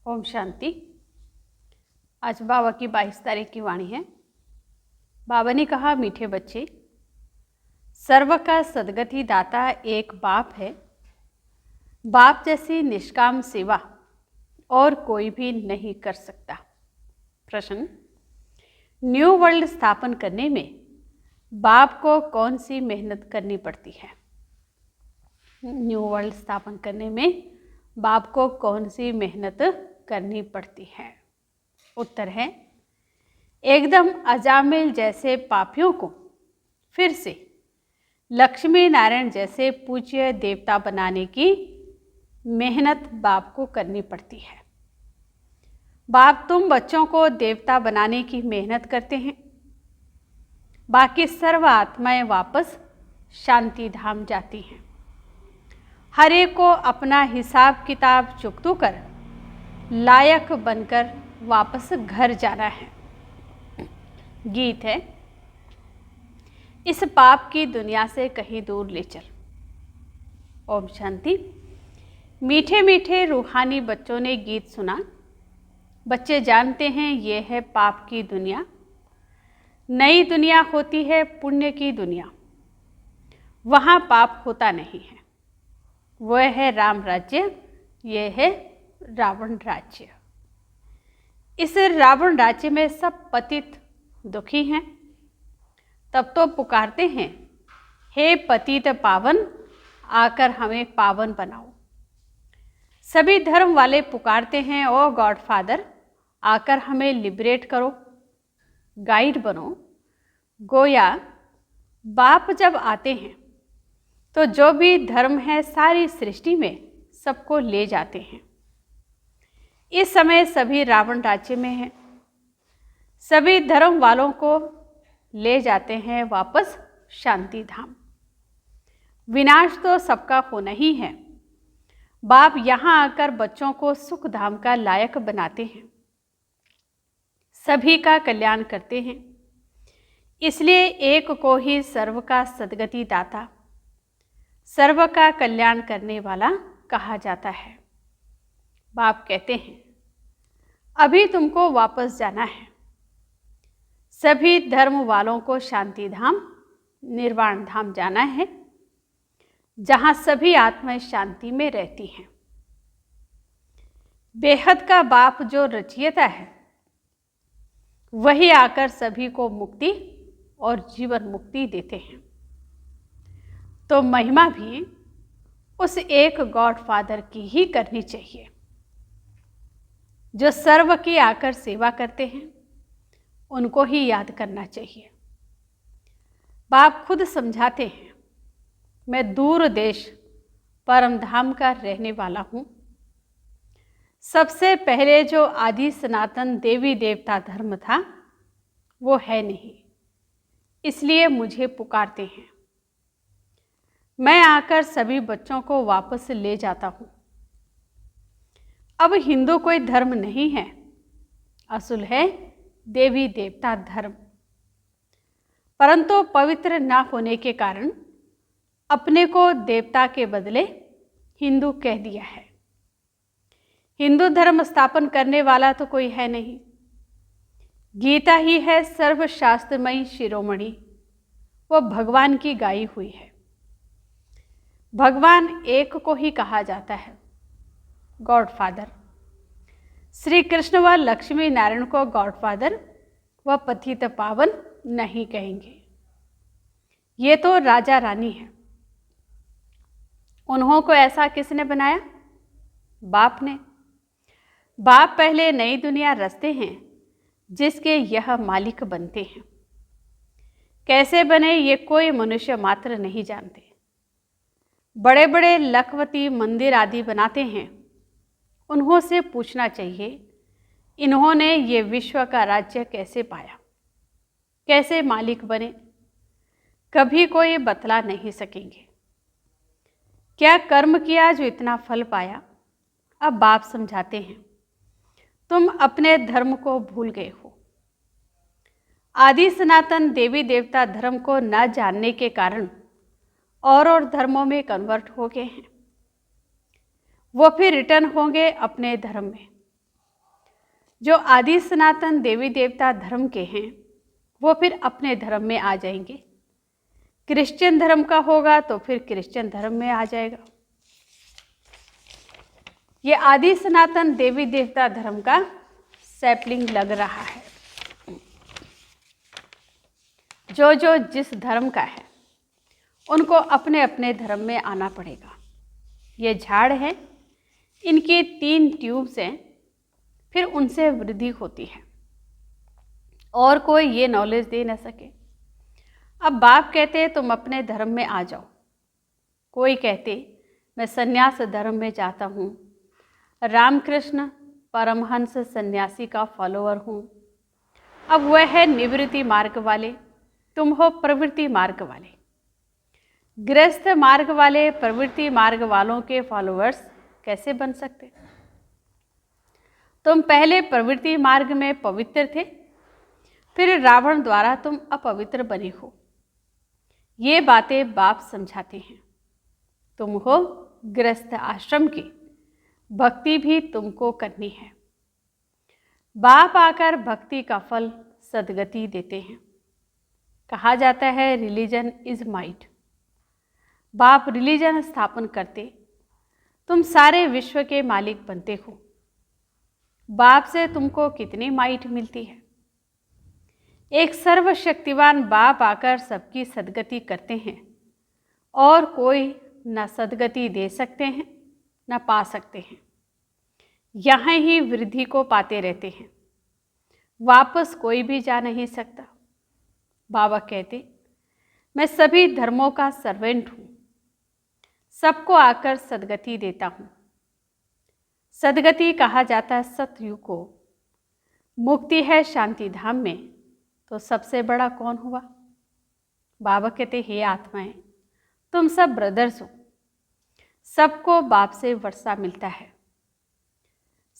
ओम शांति। आज बाबा की 22 तारीख की वाणी है। बाबा ने कहा, मीठे बच्चे, सर्व का सद्गति दाता एक बाप है। बाप जैसी निष्काम सेवा और कोई भी नहीं कर सकता। प्रश्न, न्यू वर्ल्ड स्थापन करने में बाप को कौन सी मेहनत करनी पड़ती है? न्यू वर्ल्ड स्थापन करने में बाप को कौन सी मेहनत करनी पड़ती है? उत्तर है, एकदम अजामिल जैसे पापियों को फिर से लक्ष्मी नारायण जैसे पूज्य देवता बनाने की मेहनत बाप को करनी पड़ती है। बाप तुम बच्चों को देवता बनाने की मेहनत करते हैं, बाकी सर्व आत्माएं वापस शांति धाम जाती हैं। हर एक को अपना हिसाब किताब चुकतू कर लायक बनकर वापस घर जाना है। गीत है, इस पाप की दुनिया से कहीं दूर ले चल। ओम शांति। मीठे मीठे रूहानी बच्चों ने गीत सुना। बच्चे जानते हैं ये है पाप की दुनिया। नई दुनिया होती है पुण्य की दुनिया, वहाँ पाप होता नहीं है। वह है राम राज्य, यह है रावण राज्य। इस रावण राज्य में सब पतित दुखी हैं। तब तो पुकारते हैं, हे पतित पावन, आकर हमें पावन बनाओ। सभी धर्म वाले पुकारते हैं, ओ गॉड फादर, आकर हमें लिबरेट करो, गाइड बनो। गोया बाप जब आते हैं तो जो भी धर्म है सारी सृष्टि में सबको ले जाते हैं। इस समय सभी रावण राज्य में हैं। सभी धर्म वालों को ले जाते हैं वापस शांति धाम। विनाश तो सबका होना ही है। बाप यहाँ आकर बच्चों को सुख धाम का लायक बनाते हैं, सभी का कल्याण करते हैं। इसलिए एक को ही सर्व का सद्गति दाता, सर्व का कल्याण करने वाला कहा जाता है। बाप कहते हैं, अभी तुमको वापस जाना है। सभी धर्म वालों को शांति धाम, निर्वाण धाम जाना है, जहां सभी आत्माएं शांति में रहती हैं। बेहद का बाप जो रचयिता है, वही आकर सभी को मुक्ति और जीवन मुक्ति देते हैं। तो महिमा भी उस एक गॉड फादर की ही करनी चाहिए, जो सर्व की आकर सेवा करते हैं। उनको ही याद करना चाहिए। बाप खुद समझाते हैं, मैं दूर देश परम धाम का रहने वाला हूँ। सबसे पहले जो आदि सनातन देवी देवता धर्म था वो है नहीं, इसलिए मुझे पुकारते हैं। मैं आकर सभी बच्चों को वापस ले जाता हूँ। अब हिंदू कोई धर्म नहीं है, असुल है देवी देवता धर्म। परंतु पवित्र ना होने के कारण अपने को देवता के बदले हिंदू कह दिया है। हिंदू धर्म स्थापन करने वाला तो कोई है नहीं। गीता ही है सर्वशास्त्रमयी शिरोमणि, वो भगवान की गाई हुई है। भगवान एक को ही कहा जाता है, गॉड फादर। श्री कृष्ण व लक्ष्मी नारायण को गॉड फादर व पतित पावन नहीं कहेंगे। ये तो राजा रानी है। उन्हों को ऐसा किसने बनाया? बाप ने। बाप पहले नई दुनिया रचते हैं, जिसके यह मालिक बनते हैं। कैसे बने ये कोई मनुष्य मात्र नहीं जानते। बड़े बड़े लखपति मंदिर आदि बनाते हैं, उन्हों से पूछना चाहिए, इन्होंने ये विश्व का राज्य कैसे पाया, कैसे मालिक बने? कभी कोई बतला नहीं सकेंगे। क्या कर्म किया जो इतना फल पाया? अब बाप समझाते हैं, तुम अपने धर्म को भूल गए हो। आदि सनातन देवी देवता धर्म को न जानने के कारण और धर्मों में कन्वर्ट हो गए हैं। वो फिर रिटर्न होंगे अपने धर्म में। जो आदि सनातन देवी देवता धर्म के हैं वो फिर अपने धर्म में आ जाएंगे। क्रिश्चियन धर्म का होगा तो फिर क्रिश्चियन धर्म में आ जाएगा। ये आदि सनातन देवी देवता धर्म का सैपलिंग लग रहा है। जो जो जिस धर्म का है उनको अपने अपने धर्म में आना पड़ेगा। ये झाड़ है, इनकी 3 ट्यूब्स हैं, फिर उनसे वृद्धि होती है और कोई ये नॉलेज दे न सके। अब बाप कहते तुम अपने धर्म में आ जाओ, कोई कहते मैं सन्यास धर्म में जाता हूँ, रामकृष्ण परमहंस सन्यासी का फॉलोअर हूँ। अब वह है निवृत्ति मार्ग वाले, तुम हो प्रवृत्ति मार्ग वाले। गृहस्थ मार्ग वाले प्रवृत्ति मार्ग वालों के फॉलोअर्स कैसे बन सकते? तुम पहले प्रवृत्ति मार्ग में पवित्र थे, फिर रावण द्वारा तुम अपवित्र बने हो। ये बातें बाप समझाते हैं। तुम हो गृहस्थ आश्रम की, भक्ति भी तुमको करनी है। बाप आकर भक्ति का फल सद्गति देते हैं। कहा जाता है रिलीजन इज माइट। बाप रिलीजन स्थापन करते, तुम सारे विश्व के मालिक बनते हो। बाप से तुमको कितनी माइट मिलती है? एक सर्वशक्तिवान बाप आकर सबकी सद्गति करते हैं और कोई न सद्गति दे सकते हैं न पा सकते हैं। यहाँ ही वृद्धि को पाते रहते हैं, वापस कोई भी जा नहीं सकता। बाबा कहते मैं सभी धर्मों का सर्वेंट हूँ, सबको आकर सद्गति देता हूँ। सद्गति कहा जाता है सतयुग को। मुक्ति है शांति धाम में, तो सबसे बड़ा कौन हुआ? बाबा कहते हे आत्माएं, तुम सब ब्रदर्स हो। सबको बाप से वर्षा मिलता है।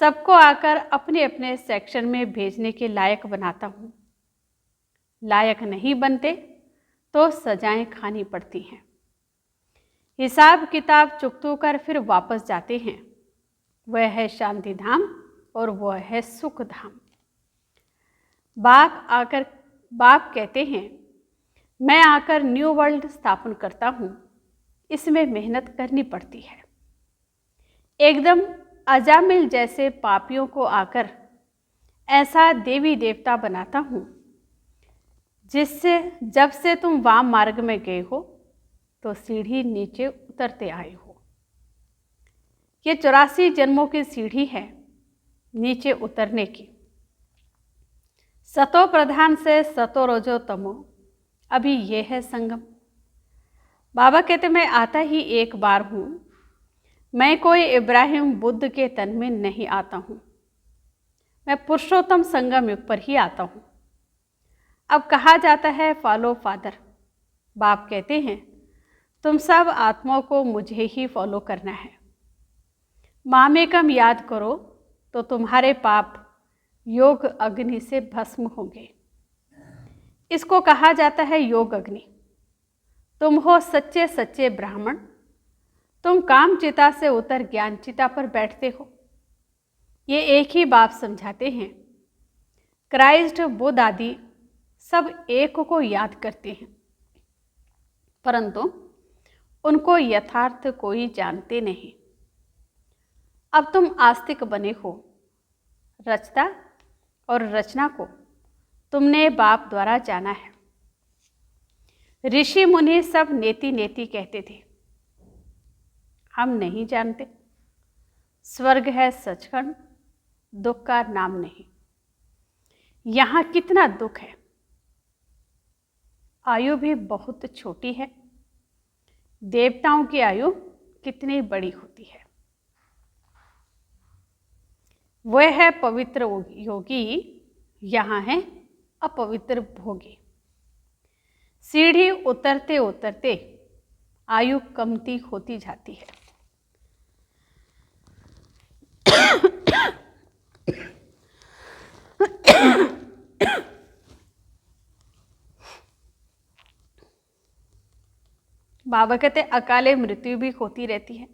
सबको आकर अपने अपने सेक्शन में भेजने के लायक बनाता हूँ। लायक नहीं बनते तो सजाएं खानी पड़ती हैं। हिसाब किताब चुकतू कर फिर वापस जाते हैं। वह है शांति धाम और वह है सुख धाम। बाप कहते हैं मैं आकर न्यू वर्ल्ड स्थापन करता हूँ, इसमें मेहनत करनी पड़ती है। एकदम अजामिल जैसे पापियों को आकर ऐसा देवी देवता बनाता हूँ जिससे जब से तुम वाम मार्ग में गए हो तो सीढ़ी नीचे उतरते आए हो। ये 84 जन्मों की सीढ़ी है नीचे उतरने की। सतो प्रधान से सतो रोजो तमो, अभी ये है संगम। बाबा कहते मैं आता ही एक बार हूँ, मैं कोई इब्राहिम बुद्ध के तन में नहीं आता हूँ, मैं पुरुषोत्तम संगम युग पर ही आता हूँ। अब कहा जाता है फॉलो फादर। बाप कहते हैं तुम सब आत्माओं को मुझे ही फॉलो करना है। मामेकम याद करो तो तुम्हारे पाप योग अग्नि से भस्म होंगे। इसको कहा जाता है योग अग्नि। तुम हो सच्चे सच्चे ब्राह्मण। तुम काम चिता से उतर ज्ञान चिता पर बैठते हो। ये एक ही बाप समझाते हैं। क्राइस्ट बुद्ध आदि सब एक को याद करते हैं, परंतु उनको यथार्थ कोई जानते नहीं। अब तुम आस्तिक बने हो। रचता और रचना को तुमने बाप द्वारा जाना है। ऋषि मुनि सब नेति नेति कहते थे, हम नहीं जानते। स्वर्ग है सचखंड, दुख का नाम नहीं। यहाँ कितना दुख है। आयु भी बहुत छोटी है। देवताओं की आयु कितनी बड़ी होती है। वह है पवित्र योगी, यहाँ है अपवित्र भोगी। सीढ़ी उतरते उतरते आयु कमती होती जाती है। बाबा कहते अकाले मृत्यु भी होती रहती है।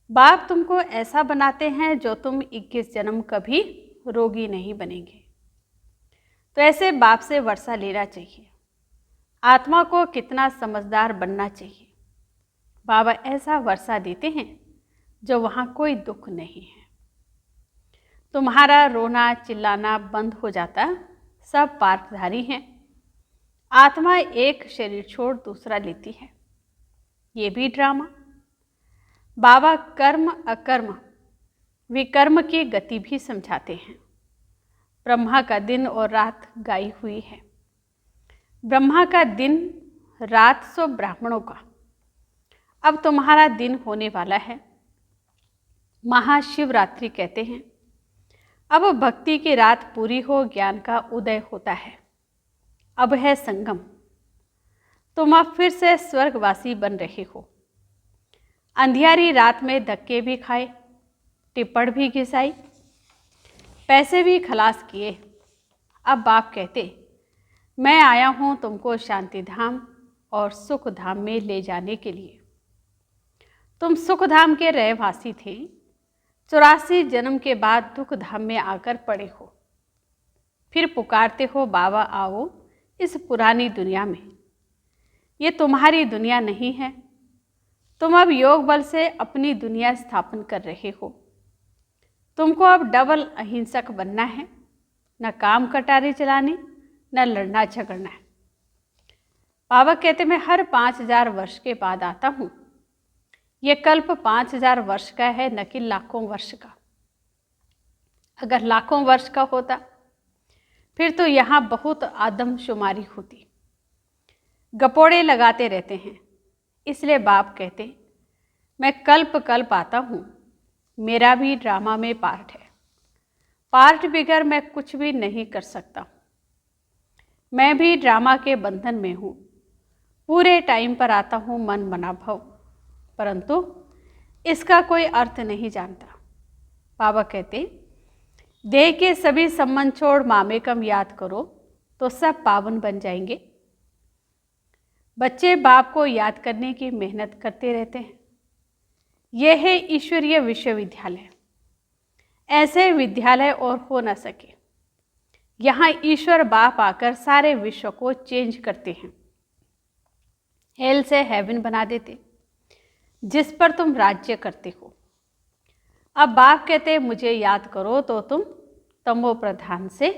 बाप तुमको ऐसा बनाते हैं जो तुम 21 जन्म कभी रोगी नहीं बनेंगे। तो ऐसे बाप से वर्षा लेना चाहिए। आत्मा को कितना समझदार बनना चाहिए। बाबा ऐसा वर्षा देते हैं जो वहाँ कोई दुख नहीं है। तुम्हारा रोना चिल्लाना बंद हो जाता, सब पार्टधारी हैं। आत्मा एक शरीर छोड़ दूसरा लेती है, ये भी ड्रामा। बाबा कर्म अकर्म विकर्म की गति भी समझाते हैं। ब्रह्मा का दिन और रात गाई हुई है। ब्रह्मा का दिन, रात सो ब्राह्मणों का। अब तुम्हारा दिन होने वाला है। महाशिवरात्रि कहते हैं। अब भक्ति की रात पूरी हो, ज्ञान का उदय होता है। अब है संगम। तुम अब फिर से स्वर्गवासी बन रहे हो। अंधियारी रात में धक्के भी खाए, टिप्पण भी घिसाई, पैसे भी खलास किए। अब बाप कहते, मैं आया हूँ तुमको शांति धाम और सुख धाम में ले जाने के लिए। तुम सुख धाम के रहवासी थे, 84 जन्म के बाद दुख धाम में आकर पड़े हो। फिर पुकारते हो बाबा आओ इस पुरानी दुनिया में। ये तुम्हारी दुनिया नहीं है। तुम अब योग बल से अपनी दुनिया स्थापन कर रहे हो। तुमको अब डबल अहिंसक बनना है, न काम कटारी चलानी, न लड़ना झगड़ना है। बाबा कहते मैं हर 5000 वर्ष के बाद आता हूँ। ये कल्प 5000 वर्ष का है, न कि लाखों वर्ष का। अगर लाखों वर्ष का होता फिर तो यहाँ बहुत आदमशुमारी होती। गपोड़े लगाते रहते हैं। इसलिए बाप कहते मैं कल्प कल्प आता हूँ। मेरा भी ड्रामा में पार्ट है। पार्ट बिगर मैं कुछ भी नहीं कर सकता। मैं भी ड्रामा के बंधन में हूँ। पूरे टाइम पर आता हूँ मन बना भव, परंतु इसका कोई अर्थ नहीं जानता। बाबा कहते देह के सभी संबंध छोड़ मामेकम याद करो तो सब पावन बन जाएंगे। बच्चे बाप को याद करने की मेहनत करते रहते हैं। यह है ईश्वरीय विश्वविद्यालय। ऐसे विद्यालय और हो न सके। यहाँ ईश्वर बाप आकर सारे विश्व को चेंज करते हैं। हेल से हेवन बना देते, जिस पर तुम राज्य करते हो। अब बाप कहते मुझे याद करो तो तुम तमो प्रधान से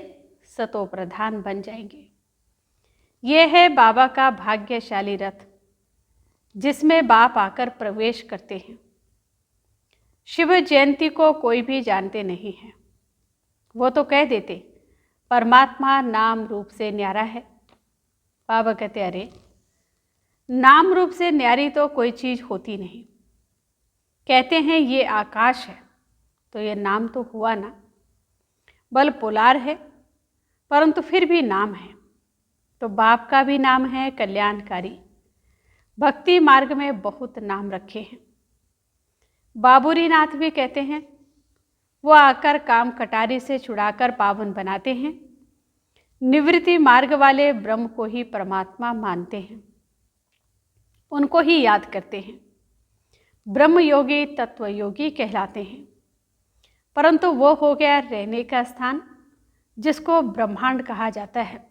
सतो प्रधान बन जाएंगे। ये है बाबा का भाग्यशाली रथ, जिसमें बाप आकर प्रवेश करते हैं। शिव जयंती को कोई भी जानते नहीं है। वो तो कह देते परमात्मा नाम रूप से न्यारा है। बाबा कहते अरे नाम रूप से न्यारी तो कोई चीज़ होती नहीं। कहते हैं ये आकाश है, तो ये नाम तो हुआ ना। बल पोलार है, परंतु फिर भी नाम है। तो बाप का भी नाम है कल्याणकारी। भक्ति मार्ग में बहुत नाम रखे हैं। बाबूरी नाथ भी कहते हैं वो आकर काम कटारी से छुड़ाकर पावन बनाते हैं। निवृत्ति मार्ग वाले ब्रह्म को ही परमात्मा मानते हैं, उनको ही याद करते हैं। ब्रह्म योगी तत्व योगी कहलाते हैं। परंतु वो हो गया रहने का स्थान, जिसको ब्रह्मांड कहा जाता है।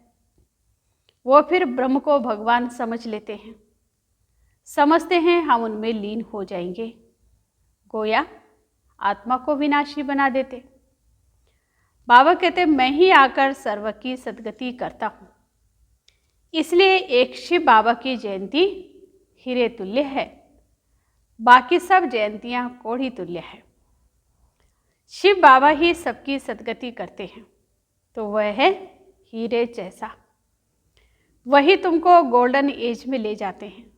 वो फिर ब्रह्म को भगवान समझ लेते हैं। समझते हैं हम उनमें लीन हो जाएंगे। गोया आत्मा को विनाशी बना देते। बाबा कहते मैं ही आकर सर्व की सद्गति करता हूँ। इसलिए एक शिव बाबा की जयंती हीरे तुल्य है, बाकी सब जयंतियाँ कोढ़ी तुल्य है। शिव बाबा ही सबकी सद्गति करते हैं, तो वह है हीरे जैसा। वही तुमको गोल्डन एज में ले जाते हैं।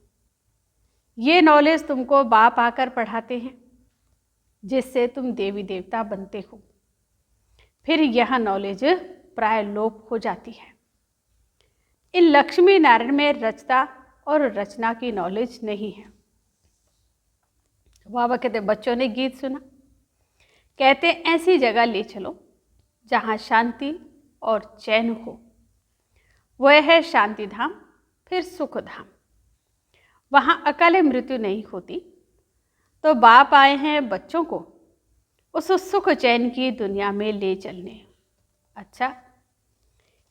ये नॉलेज तुमको बाप आकर पढ़ाते हैं, जिससे तुम देवी देवता बनते हो। फिर यह नॉलेज प्राय लोप हो जाती है। इन लक्ष्मी नारायण में रचता और रचना की नॉलेज नहीं है। बाबा कहते बच्चों ने गीत सुना, कहते ऐसी जगह ले चलो जहाँ शांति और चैन हो। वह है शांति धाम, फिर सुख धाम। वहाँ अकाले मृत्यु नहीं होती। तो बाप आए हैं बच्चों को उस सुख चैन की दुनिया में ले चलने। अच्छा,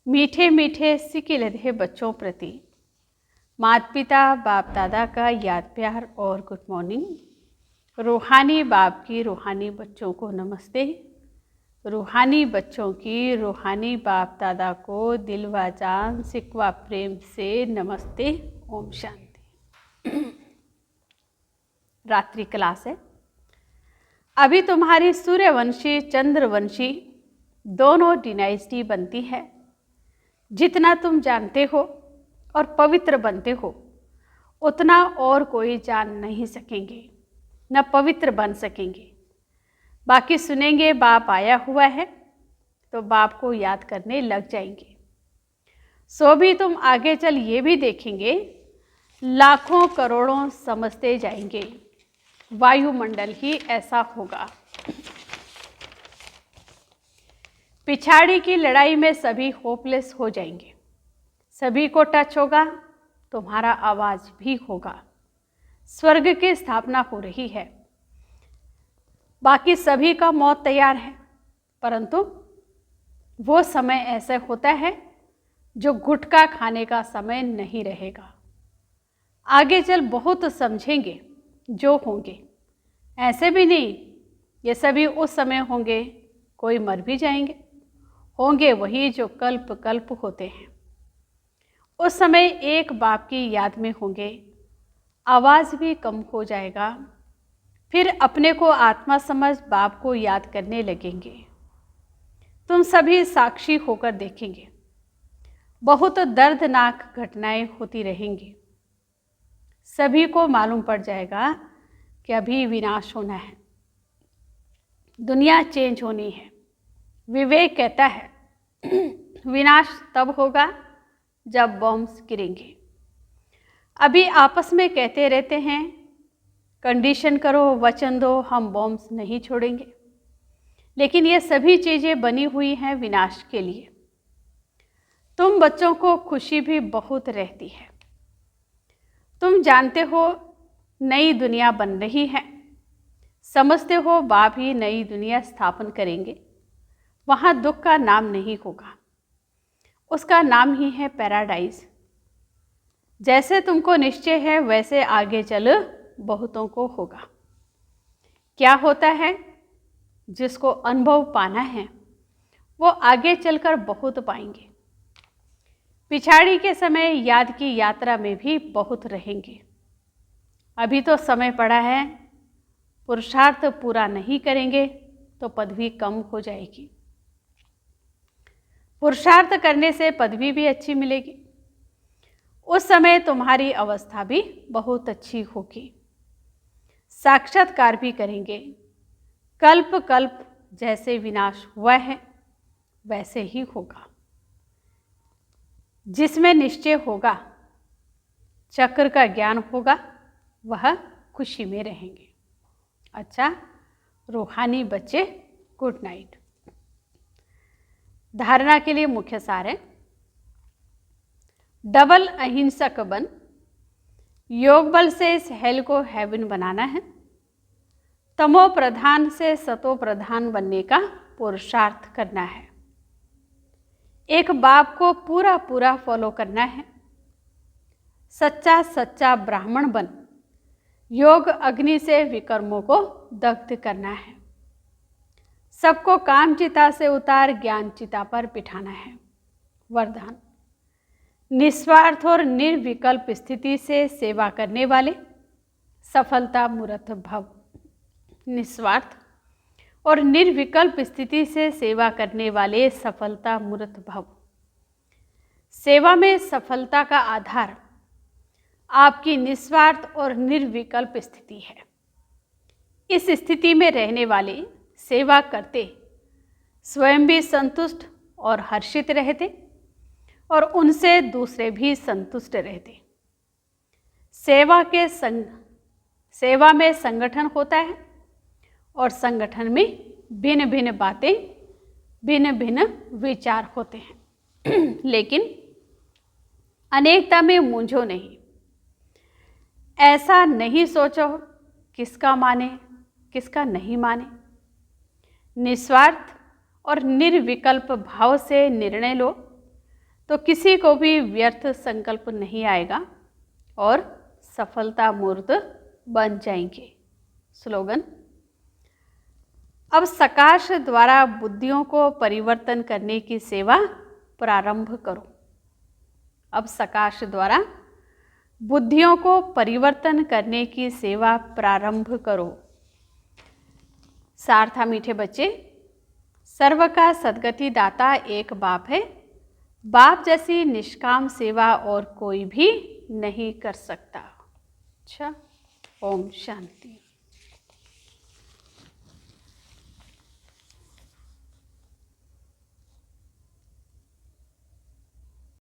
मीठे मीठे सिकिल रहे बच्चों प्रति माता पिता बाप दादा का याद प्यार और गुड मॉर्निंग। रूहानी बाप की रूहानी बच्चों को नमस्ते। रूहानी बच्चों की रूहानी बाप दादा को दिल व जान सिकवा प्रेम से नमस्ते। ओम शांति। रात्रि क्लास है। अभी तुम्हारी सूर्यवंशी चंद्रवंशी दोनों डिनाइस्टी बनती है। जितना तुम जानते हो और पवित्र बनते हो उतना और कोई जान नहीं सकेंगे, न पवित्र बन सकेंगे। बाकी सुनेंगे बाप आया हुआ है तो बाप को याद करने लग जाएंगे। सो भी तुम आगे चल ये भी देखेंगे लाखों करोड़ों समझते जाएंगे। वायुमंडल ही ऐसा होगा। पिछाड़ी की लड़ाई में सभी होपलेस हो जाएंगे। सभी को टच होगा, तुम्हारा आवाज भी होगा। स्वर्ग की स्थापना हो रही है। बाकी सभी का मौत तैयार है, परंतु वो समय ऐसा होता है जो गुटखा खाने का समय नहीं रहेगा। आगे चल बहुत समझेंगे जो होंगे। ऐसे भी नहीं ये सभी उस समय होंगे, कोई मर भी जाएंगे। होंगे वही जो कल्प कल्प होते हैं। उस समय एक बाप की याद में होंगे। आवाज़ भी कम हो जाएगा। फिर अपने को आत्मा समझ बाप को याद करने लगेंगे। तुम सभी साक्षी होकर देखेंगे। बहुत दर्दनाक घटनाएं होती रहेंगी। सभी को मालूम पड़ जाएगा कि अभी विनाश होना है, दुनिया चेंज होनी है। विवेक कहता है विनाश तब होगा जब बॉम्ब्स गिरेंगे। अभी आपस में कहते रहते हैं कंडीशन करो, वचन दो, हम बॉम्ब्स नहीं छोड़ेंगे। लेकिन ये सभी चीज़ें बनी हुई हैं विनाश के लिए। तुम बच्चों को खुशी भी बहुत रहती है। तुम जानते हो नई दुनिया बन रही है। समझते हो बाप ही नई दुनिया स्थापन करेंगे। वहाँ दुख का नाम नहीं होगा, उसका नाम ही है पैराडाइज। जैसे तुमको निश्चय है वैसे आगे चल बहुतों को होगा। क्या होता है, जिसको अनुभव पाना है वो आगे चलकर बहुत पाएंगे। पिछाड़ी के समय याद की यात्रा में भी बहुत रहेंगे। अभी तो समय पड़ा है, पुरुषार्थ पूरा नहीं करेंगे तो पदवी कम हो जाएगी। पुरुषार्थ करने से पदवी भी अच्छी मिलेगी। उस समय तुम्हारी अवस्था भी बहुत अच्छी होगी। साक्षात्कार भी करेंगे। कल्प कल्प जैसे विनाश हुआ है वैसे ही होगा। जिसमें निश्चय होगा, चक्र का ज्ञान होगा, वह खुशी में रहेंगे। अच्छा, रूहानी बच्चे गुड नाइट। धारणा के लिए मुख्य सार है डबल अहिंसक बन। योग बल से इस हेल को हेवन बनाना है। तमो प्रधान से सतो प्रधान बनने का पुरुषार्थ करना है। एक बाप को पूरा पूरा फॉलो करना है। सच्चा सच्चा ब्राह्मण बन योग अग्नि से विकर्मों को दग्ध करना है। सबको काम चिता से उतार ज्ञान चिता पर बिठाना है। वरदान, निस्वार्थ और निर्विकल्प स्थिति से सेवा करने वाले सफलता मूर्त भव। निस्वार्थ और निर्विकल्प स्थिति से सेवा करने वाले सफलता मूर्त भव। सेवा में सफलता का आधार आपकी निस्वार्थ और निर्विकल्प स्थिति है। इस स्थिति में रहने वाले सेवा करते स्वयं भी संतुष्ट और हर्षित रहते और उनसे दूसरे भी संतुष्ट रहते। सेवा में संगठन होता है और संगठन में भिन्न भिन्न बातें, भिन्न भिन्न विचार होते हैं। लेकिन अनेकता में मूंझो नहीं। ऐसा नहीं सोचो किसका माने किसका नहीं माने। निस्वार्थ और निर्विकल्प भाव से निर्णय लो तो किसी को भी व्यर्थ संकल्प नहीं आएगा और सफलता मूर्त बन जाएंगे। स्लोगन। अब सकाश द्वारा बुद्धियों को परिवर्तन करने की सेवा प्रारंभ करो। अब सकाश द्वारा बुद्धियों को परिवर्तन करने की सेवा प्रारंभ करो। सार था मीठे बच्चे, सर्व का सद्गति दाता एक बाप है। बाप जैसी निष्काम सेवा और कोई भी नहीं कर सकता। अच्छा, ओम शांति।